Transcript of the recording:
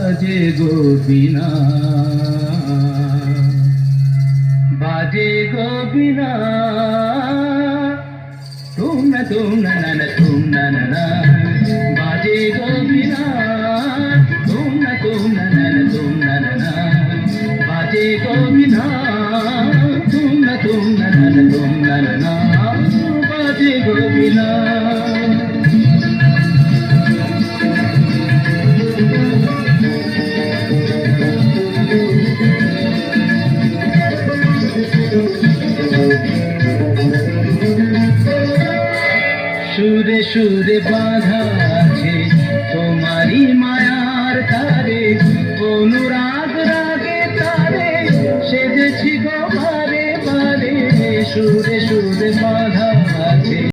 বাজে গো বীণা, বাজে গো বীণা, তুম না না না তুম না না, বাজে গো বীণা, তুম না না তুম না না, বাজে গো বীণা, তুম না না তুম না না, বাজে গো বীণা। সুরে সুরে বাঁধা আছে তোমারি মায়ার তারে, অনুরাগ রাগে তারে সেজেছি গো বারে বারে। সুরে সুরে বাঁধা